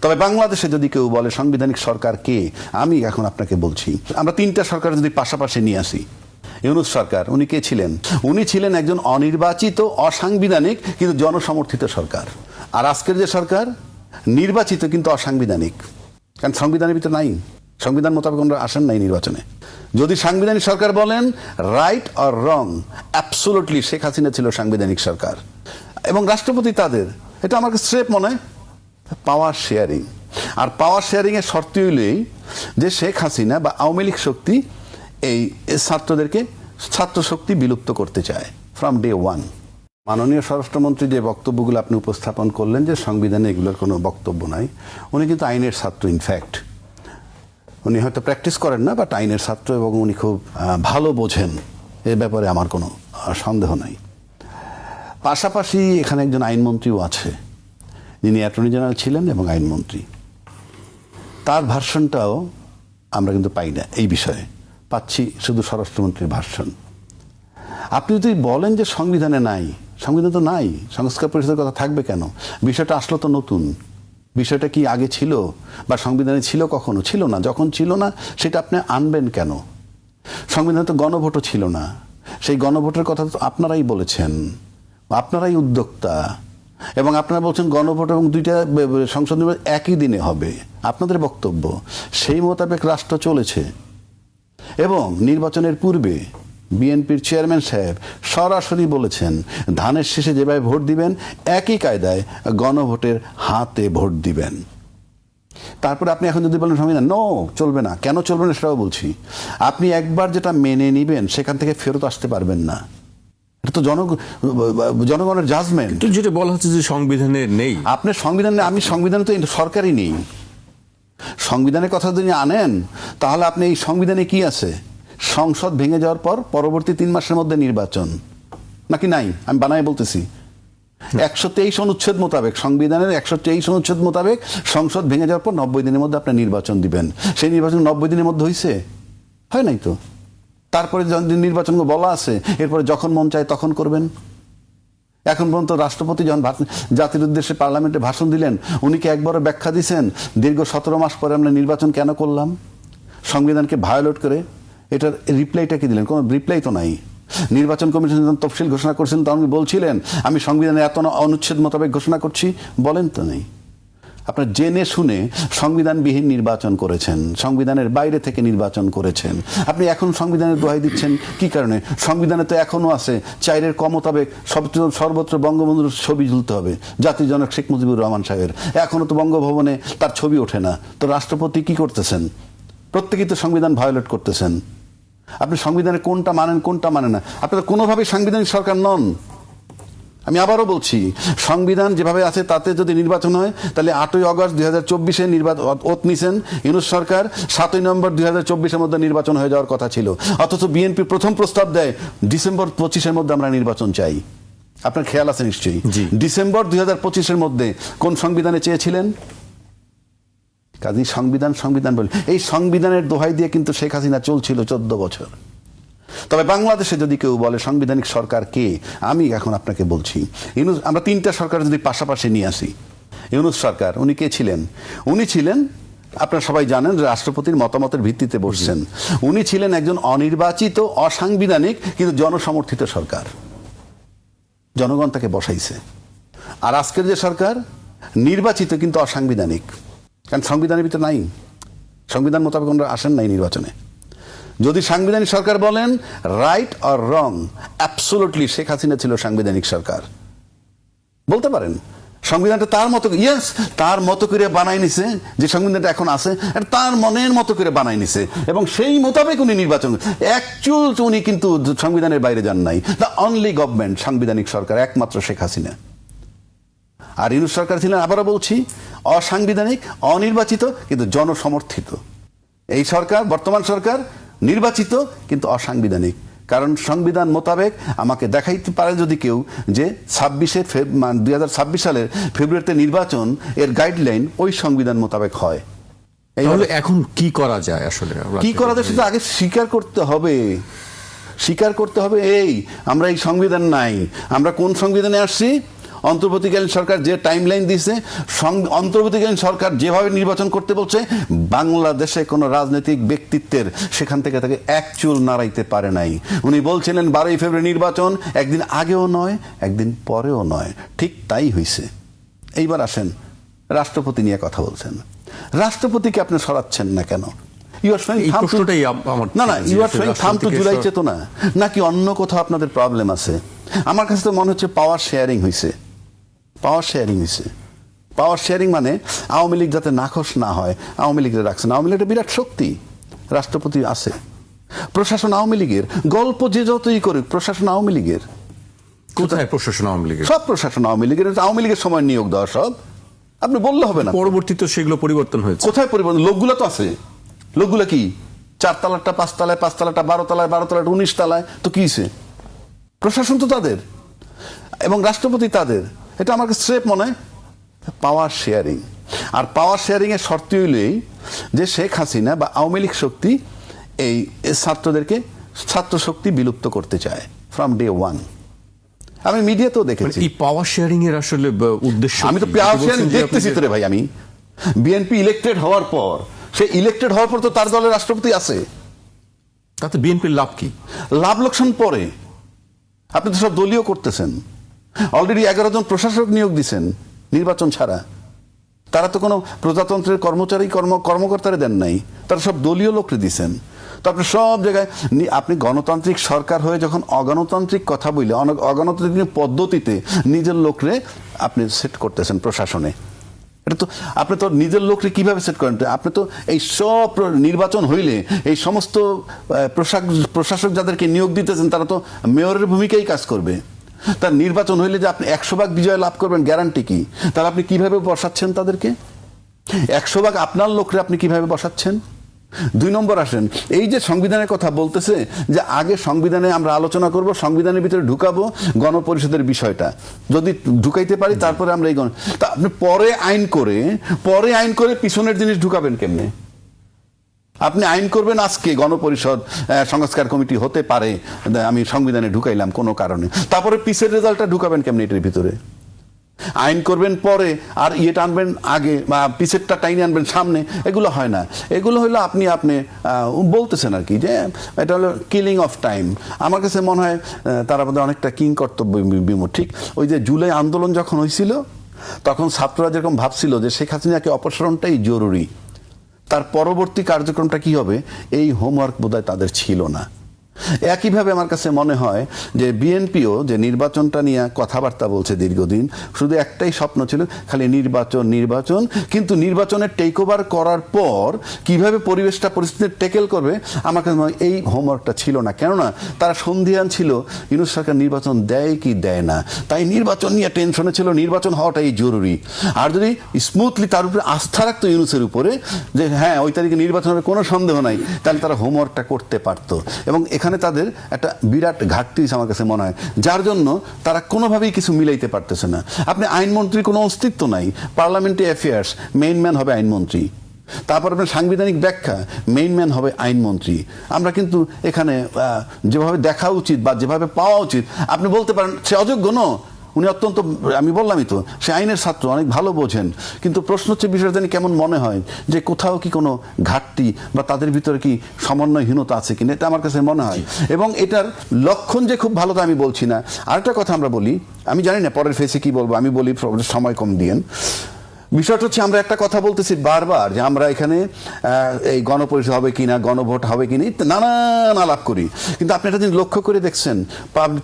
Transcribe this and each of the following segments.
তবে বাংলাদেশে যদি কেউ বলে সাংবিধানিক সরকার কে, আমি এখন আপনাকে বলছি, আমরা তিনটা সরকার যদি পাশাপাশি নিয়ে আসি, ইউনূস সরকার উনি কে ছিলেন? উনি ছিলেন একজন অনির্বাচিত অসাংবিধানিক কিন্তু জনসমর্থিত সরকার। আর আজকের যে সরকার নির্বাচিত কিন্তু অসাংবিধানিক, কারণ সংবিধানের ভিতরে নাই, সংবিধান মোতাবেক আমরা আসেন নাই নির্বাচনে। যদি সাংবিধানিক সরকার বলেন right or wrong, absolutely Sheikh Hasina ছিল সাংবিধানিক সরকার এবং রাষ্ট্রপতি তাদের, এটা আমার স্রেফ মনে হয় পাওয়ার শেয়ারিং। আর পাওয়ার শেয়ারিং এর শর্ত হইলেই যে শেখ হাসিনা বা আওয়ামী লীগ শক্তি এই ছাত্রদেরকে ছাত্র শক্তি বিলুপ্ত করতে চায় ফ্রম ডে ওয়ান। মাননীয় স্বরাষ্ট্রমন্ত্রী যে বক্তব্যগুলো আপনি উপস্থাপন করলেন যে সংবিধানে এগুলোর কোনো বক্তব্য নাই, উনি কিন্তু আইনের ছাত্র। ইনফ্যাক্ট উনি হয়তো প্র্যাকটিস করেন না, বাট আইনের ছাত্র এবং উনি খুব ভালো বোঝেন, এ ব্যাপারে আমার কোনো সন্দেহ নাই। পাশাপাশি এখানে একজন আইনমন্ত্রীও আছে, যিনি অ্যাটর্নি জেনারেল ছিলেন এবং আইনমন্ত্রী। তার ভার্সনটাও আমরা কিন্তু পাই না এই বিষয়ে, পাচ্ছি শুধু স্বরাষ্ট্রমন্ত্রীর ভার্সন। আপনি যদি বলেন যে সংবিধানে নাই, সংবিধান তো নাই, সংস্কার পরিষদের কথা থাকবে কেন? বিষয়টা আসলো তো নতুন। বিষয়টা কি আগে ছিল বা সংবিধানে ছিল? কখনো ছিল না। যখন ছিল না সেটা আপনি আনবেন কেন? সংবিধানে তো গণভোটও ছিল না, সেই গণভোটের কথা তো আপনারাই বলেছেন, আপনারাই উদ্যোক্তা, এবং আপনারা বলছেন গণভোট এবং দুইটা সংসদ নির্বাচন একই দিনে হবে, আপনাদের বক্তব্য। সেই মোতাবেক রাষ্ট্র চলেছে এবং নির্বাচনের পূর্বে বিএনপির চেয়ারম্যান সাহেব সরাসরি বলেছেন ধানের শেষে যেভাবে ভোট দিবেন একই কায়দায় গণভোটের হাতে ভোট দিবেন। তারপরে আপনি এখন যদি বলেন সংবিধান নো, চলবে না, কেন চলবে না সেটাও বলছি। আপনি একবার যেটা মেনে নিবেন সেখান থেকে ফেরত আসতে পারবেন না। এটা তো জনগণের জাজমেন্ট। যেটা বলা হচ্ছে যে সংবিধানে নেই, আপনার সংবিধানে, আমি সংবিধানে তো সরকারই নেই। সংবিধানের কথা যদি আনেন তাহলে আপনি এই সংবিধানে কি আছে? সংসদ ভেঙে যাওয়ার পর পরবর্তী 3 মাসের মধ্যে নির্বাচন, নাকি নাই? আমি বানায় বলতেছি 123 অনুচ্ছেদ মোতাবেক, সংবিধানের 123 অনুচ্ছেদ মোতাবেক সংসদ ভেঙে যাওয়ার পর 90 দিনের মধ্যে আপনি নির্বাচন দিবেন। সেই নির্বাচন 90 দিনের মধ্যে হয়েছে? হয় নাই তো। তারপরে নির্বাচন বলা আছে এরপরে যখন মন চায় তখন করবেন। এখন পর্যন্ত রাষ্ট্রপতি যখন জাতির উদ্দেশ্যে পার্লামেন্টে ভাষণ দিলেন, উনি কি একবারও ব্যাখ্যা দিয়েছেন দীর্ঘ 17 মাস পরে আমরা নির্বাচন কেন করলাম সংবিধানকে ভায়োলেট করে? এটার রিপ্লাইটা কি দিলেন? কোনো রিপ্লাই তো নাই। নির্বাচন কমিশন যখন তফসিল ঘোষণা করছেন তখন বলছিলেন আমি সংবিধানের এত অনুচ্ছেদ মোতাবেক ঘোষণা করছি, বলেন তো নেই। আপনার জেনে শুনে সংবিধানবিহীন নির্বাচন করেছেন, সংবিধানের বাইরে থেকে নির্বাচন করেছেন। আপনি এখন সংবিধানের দোহাই দিচ্ছেন কি কারণে? সংবিধানে তো এখনো আছে 4-এর ক মোতাবেক সর্বত্র বঙ্গবন্ধুর ছবি ঝুলতে হবে, জাতির জনক শেখ মুজিবুর রহমান সাহেবের। এখনো তো বঙ্গভবনে তার ছবি ওঠে না। তো রাষ্ট্রপতি কি করতেছেন? প্রত্যেকেই তো সংবিধান ভায়োলেট করতেছেন। আপনি সংবিধানে কোনটা মানেন কোনটা মানে না? আপনি তো কোনোভাবেই সাংবিধানিক সরকার নন। আমি আবারও বলছি, সংবিধান যেভাবে আছে তাতে যদি নির্বাচন হয় তাহলে 8ই অগস্ট 2024-এ নির্বাচন ওত নিছেন ইউনূস সরকার, 7ই নভেম্বর 2024-এর মধ্যে নির্বাচন হয়ে যাওয়ার কথা ছিল। অথচ বিএনপি প্রথম প্রস্তাব দেয় ডিসেম্বর 25-এর মধ্যে আমরা নির্বাচন চাই। আপনার খেয়াল আছে নিশ্চয়ই। ডিসেম্বর 2025-এর মধ্যে কোন সংবিধানে চেয়েছিলেন? কাজী সংবিধান বলে এই সংবিধানের দোহাই দিয়ে কিন্তু শেখ হাসিনা চলছিল 14 বছর। তবে বাংলাদেশে যদি কেউ বলে সাংবিধানিক সরকার কে, আমি এখন আপনাকে বলছি, ইউনূস, আমরা তিনটা সরকার যদি পাশাপাশি নিয়ে আসি, ইউনূস সরকার উনি কে ছিলেন? উনি ছিলেন, আপনারা সবাই জানেন, রাষ্ট্রপতির মতামতের ভিত্তিতে বসছেন। উনি ছিলেন একজন অনির্বাচিত অসাংবিধানিক কিন্তু জনসমর্থিত সরকার, জনগণ তাকে বসাইছে। আর আজকের যে সরকার নির্বাচিত কিন্তু অসাংবিধানিক, কারণ সংবিধানের ভিতরে নাই, সংবিধান মোতাবেক আমরা আসেন নাই নির্বাচনে। যদি সাংবিধানিক সরকার বলেন right or wrong, absolutely Sheikh Hasina ছিল সাংবিধানিক সরকার। বলতে পারেন সংবিধানটা তার মতো, ইয়েস, তার মতো করে বানাই নিছে, যে সংবিধানটা এখন আছে তার মনের মতো করে বানাই নিছে এবং সেই মোতাবেক উনি নির্বাচন। অ্যাকচুয়াল উনি কিন্তু সংবিধানের বাইরে যান নাই। দ্য অনলি গভর্নমেন্ট সাংবিধানিক সরকার একমাত্র শেখ হাসিনা। আর ইউনূস সরকার ছিলেন, আবারও বলছি, অসাংবিধানিক, অনির্বাচিত কিন্তু জনসমর্থিত। এই সরকার, বর্তমান সরকার নির্বাচিত কিন্তু অসাংবিধানিক। কারণ সংবিধান মোতাবেক আমাকে দেখাইতে পারে যদি কেউ যে 2026 সালের ফেব্রুয়ারিতে নির্বাচন এর গাইডলাইন ওই সংবিধান মোতাবেক হয়। তাহলে এখন কি করা যায়? আসলে কি করা যায় সেটা আগে স্বীকার করতে হবে। স্বীকার করতে হবে এই আমরা এই সংবিধান নাই, আমরা কোন সংবিধানে আসছি? অন্তর্বর্তীকালীন সরকার যে টাইমলাইন দিয়েছে, অন্তর্বর্তীকালীন সরকার যেভাবে নির্বাচন করতে বলছে, বাংলাদেশে কোনো রাজনৈতিক ব্যক্তিত্বের সেখান থেকে তাকে এক চুল নাড়াইতে পারে নাই। উনি বলছিলেন 12ই ফেব্রুয়ারি নির্বাচন, একদিন আগেও নয়, একদিন পরেও নয়, ঠিক তাই হয়েছে। এইবার আসেন, রাষ্ট্রপতি নিয়ে কথা বলছেন। রাষ্ট্রপতিকে আপনি সরাচ্ছেন না কেন? জুলাই চেতনা নাকি অন্য কোথাও আপনাদের প্রবলেম আছে? আমার কাছে তো মনে হচ্ছে পাওয়ার শেয়ারিং হয়েছে। পাওয়ার শেয়ারিং মানে আওয়ামী লীগ যাতে নাখোশ না হয়, আওয়ামী লীগের রাখছেন। আওয়ামী লীগ একটা বিরাট শক্তি, রাষ্ট্রপতি আছে, প্রশাসন আওয়ামী লীগের, গল্প যে যতই করুক প্রশাসন আওয়ামী লীগের। কোথায় প্রশাসন আওয়ামী লীগের? সব প্রশাসন আওয়ামী লীগের, আওয়ামী লীগের সময় নিয়োগ দেওয়া সব, আপনি বললে হবে না। পরবর্তীতে সেগুলো পরিবর্তন হয়েছে। কোথায় পরিবর্তন? লোকগুলো তো আছে। লোকগুলো কি 4 তলাটা 5 তলায়, 5 তলাটা 12 তলায়, 12 তলাটা 19 তলায়, তো কি হয়েছে? প্রশাসন তো তাদের এবং রাষ্ট্রপতি তাদের। এটা আমার কাছে স্রেফ মনে হয় পাওয়ার শেয়ারিং। আর পাওয়ার শেয়ারিং এর শর্ত হইল এই যে শেখ হাসিনা বা আওয়ামী লীগ শক্তি এই ছাত্র শক্তি বিলুপ্ত করতে চায় ফ্রম ডে ওয়ান। আমি মিডিয়াতেও দেখেছি। এই পাওয়ার শেয়ারিং এর আসলে উদ্দেশ্য, আমি তো পাওয়ার শেয়ারিং দেখতেছি তো রে ভাই। আমি বিএনপি ইলেক্টেড হওয়ার পর, সে ইলেক্টেড হওয়ার পর তো তার দলের রাষ্ট্রপতি আছে, তাতে বিএনপির লাভ কি? লাভ লোকসান পরে আপনি তো সব দলীয় করতেছেন। অলরেডি 11 জন প্রশাসক নিয়োগ দিচ্ছেন নির্বাচন ছাড়া। তারা তো কোনো প্রজাতন্ত্রের কর্মকর্তারে দেন নাই, তারা সব দলীয় লোকরে দিচ্ছেন। তো আপনি সব জায়গায় আপনি গণতান্ত্রিক সরকার হয়ে যখন অগণতান্ত্রিক কথা বলে, অগণতান্ত্রিক পদ্ধতিতে নিজের লোকরে আপনি সেট করতেছেন প্রশাসনে, এটা তো আপনি তো নিজের লোকরে কিভাবে সেট করেন? আপনি তো এই সব নির্বাচন হইলে এই সমস্ত প্রশাসক যাদেরকে নিয়োগ দিতেছেন তারা তো মেয়রের ভূমিকাই কাজ করবে। তার নির্বাচন হইলে যে আপনি 100% বিজয় লাভ করবেন গ্যারান্টি কি? তাহলে আপনি কিভাবে বসাচ্ছেন তাদেরকে? 100% আপনার লোকরে আপনি কিভাবে বসাচ্ছেন? 2 নম্বর আসেন, এই যে সংবিধানের কথা বলতেছে যে আগে সংবিধানে আমরা আলোচনা করব, সংবিধানের ভিতরে ঢুকাবো গণপরিষদের বিষয়টা, যদি ঢুকাইতে পারি তারপরে আমরা এই তা আপনি পরে আইন করে পিছনের জিনিস ঢুকাবেন কেমনে? আপনি আইন করবেন আজকে গণপরিষদ সংস্কার কমিটি হতে পারে, আমি সংবিধানে ঢুকাইলাম কোনো কারণে, তারপরে পিছের রেজাল্টটা ঢুকাবেন কেমনে এটার ভিতরে? আইন করবেন পরে আর ইয়েটা আনবেন আগে, বা পিছেরটা টাইনে আনবেন সামনে, এগুলো হয় না। এগুলো হলো আপনি বলতেছেন আর কি যে এটা হলো কিলিং অফ টাইম। আমার কাছে মনে হয় তারা বোধহয় অনেকটা কিং কর্তব্য বিমূঢ়। ঠিক ওই যে জুলাই আন্দোলন যখন হয়েছিল তখন ছাত্ররা যেরকম ভাবছিল যে শেখ হাসিনাকে অপসারণটাই জরুরি, তার পরবর্তী কার্যক্রমটা কি হবে এই হোমওয়ার্ক বোধহয় তাদের ছিল না। একইভাবে আমার কাছে মনে হয় যে বিএনপিও যে নির্বাচনটা নিয়ে কথাবার্তা বলছে দীর্ঘদিন, শুধু একটাই স্বপ্ন ছিল খালি নির্বাচন, কিন্তু নির্বাচনের টেক ওভার করার পর কিভাবে পরিস্থিতি টেকেল করবে আমার কাছে এই হোমওয়ার্কটা ছিল না। কেননা তারা সন্ধিহান ছিল ইউনূস সরকার নির্বাচন দেয় কি দেয় না, তাই নির্বাচন নিয়ে টেনশনে ছিল, নির্বাচন হওয়াটাই জরুরি। আর যদি স্মুথলি তার উপরে আস্থা রাখতো ইউনূসের উপরে যে হ্যাঁ ওই তারিখে নির্বাচন হবে কোনো সন্দেহ নাই, তাহলে তারা হোমওয়ার্কটা করতে পারতো। এবং এখানে তাদের একটা বিরাট ঘাটতি আমার কাছে মনে হয়, যার জন্য তারা কোনোভাবেই কিছু মিলাইতে পারতেছে না। আপনি আইনমন্ত্রীর কোনো অস্তিত্ব নাই, পার্লামেন্টারি অ্যাফেয়ার্স মেইন ম্যান হবে আইনমন্ত্রী, তারপর আপনার সাংবিধানিক ব্যাখ্যা মেইন ম্যান হবে আইনমন্ত্রী। আমরা কিন্তু এখানে যেভাবে দেখা উচিত বা যেভাবে পাওয়া উচিত, আপনি বলতে পারেন সে অযোগ্য ন, উনি অত্যন্ত, আমি বললামই তো সে আইনের ছাত্র, অনেক ভালো বোঝেন, কিন্তু প্রশ্ন হচ্ছে বিষয়টা জানি কেমন মনে হয় যে কোথাও কি কোনো ঘাটতি বা তাদের ভিতরে কি সমন্বয়হীনতা আছে কিনা, এটা আমার কাছে মনে হয়। এবং এটার লক্ষণ যে খুব ভালো তা আমি বলছি না। আরেকটা কথা আমরা বলি, আমি জানি না পরের ফেসে কি বলবো, আমি বলি সময় কম দিয়েন। বিষয়টা হচ্ছে আমরা একটা কথা বলতেছি বারবার যে আমরা এখানে এই গণপরিষদ হবে কিনা, গণভোট হবে কিনা, নানান আলাপ করি, কিন্তু আপনি একটা জিনিস লক্ষ্য করে দেখছেন,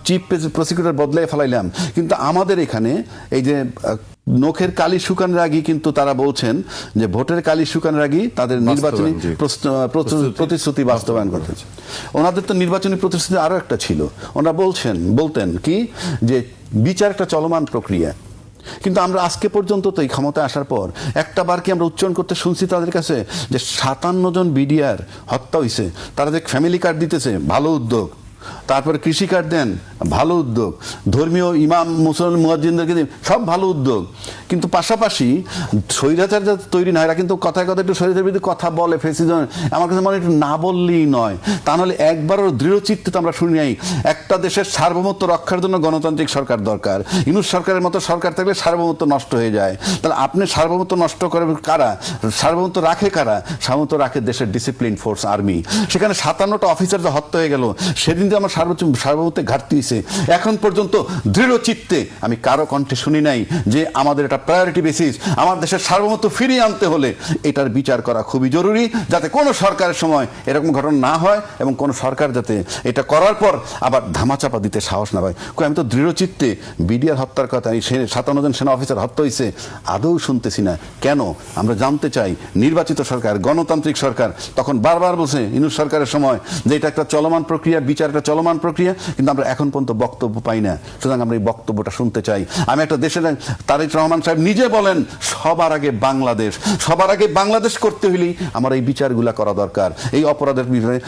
চিফ প্রসিকিউটর বদলাই ফেলাইলাম, কিন্তু আমাদের এখানে এই যে নখের কালি শুকানোর আগে কিন্তু তারা বলছেন যে ভোটের কালি শুকানোর আগে তাদের নির্বাচনী প্রতিশ্রুতি বাস্তবায়ন করতে। ওনাদের তো নির্বাচনী প্রতিশ্রুতি আরো একটা ছিল, ওনারা বলতেন কি যে বিচার একটা চলমান প্রক্রিয়া, কিন্তু আমরা আজকে পর্যন্ত তো এই ক্ষমতায় আসার পর একটা বার কি আমরা উচ্চারণ করতে শুনছি তাদের কাছে যে 57 জন বিডিআর হত্যা হয়েছে, তারা যে ফ্যামিলি কার্ড দিতেছে, ভালো উদ্যোগ, তারপরে কৃষিকার্ড দেন, ভালো উদ্যোগ। ধর্মীয় ইমাম মুসলমান মুয়াজ্জিনদেরকে দিন, সব ভালো উদ্যোগ। কিন্তু পাশাপাশি স্বৈরাচার যাতে তৈরি না হয়, এরা কিন্তু কথায় কথায় একটু স্বৈরাচার বিরুদ্ধে কথা বলে, ফেসিজম, আমার কাছে মনে হয় একটু না বললেই নয়। তা নাহলে একবারও দৃঢ় চিত্তে তো আমরা শুনি নাই একটা দেশের সার্বভৌমত্ব রক্ষার জন্য গণতান্ত্রিক সরকার দরকার। ইউনূস সরকারের মতো সরকার থাকলে সার্বভৌমত্ব নষ্ট হয়ে যায়। তাহলে আপনি সার্বভৌমত্ব নষ্ট করে কারা? সার্বভৌমত্ব রাখে কারা? সার্বভৌমত্ব রাখে দেশের ডিসিপ্লিন ফোর্স, আর্মি। সেখানে 57টা অফিসার যে হত্যা হয়ে গেল, সেদিন যে আমার সার্বভৌমত্বে ঘাটতি হয়েছে, এখন পর্যন্ত দৃঢ় চিত্তে আমি কারো কণ্ঠে শুনি নাই যে আমাদের এটা প্রায়োরিটি বেসিস, আমার দেশের সার্বভৌমত্ব ফিরিয়ে আনতে হলে এটার বিচার করা খুবই জরুরি, যাতে কোনো সরকারের সময় এরকম ঘটনা না হয় এবং কোনো সরকার যাতে এটা করার পর আবার ধামাচাপা দিতে সাহস না পায়। আমি তো দৃঢ় চিত্তে বিডিআর হত্যার কথা, এই 57 জন সেনা অফিসার হত্যা হয়েছে, আদৌ শুনতেছি না কেন? আমরা জানতে চাই, নির্বাচিত সরকার, গণতান্ত্রিক সরকার তখন বারবার বলছে ইউনূস সরকারের সময় যে এটা একটা চলমান প্রক্রিয়া, বিচার একটা চলমান প্রক্রিয়া, কিন্তু আমরা এখন পর্যন্ত বক্তব্য পাই না। সুতরাং আমরা এই বক্তব্যটা শুনতে চাই। আমি একটা দেশের, তারেক রহমান সাহেব নিজে বলেন সবার আগে বাংলাদেশ, সবার আগে বাংলাদেশ করতে হলেই আমার এই বিচারগুলা করা দরকার। এই অপরাধের বিষয়ে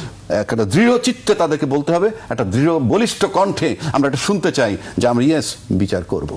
একটা দৃঢ় চিত্তে তাদেরকে বলতে হবে, একটা দৃঢ় বলিষ্ঠ কণ্ঠে আমরা এটা শুনতে চাই যে আমরা ইয়েস বিচার করব।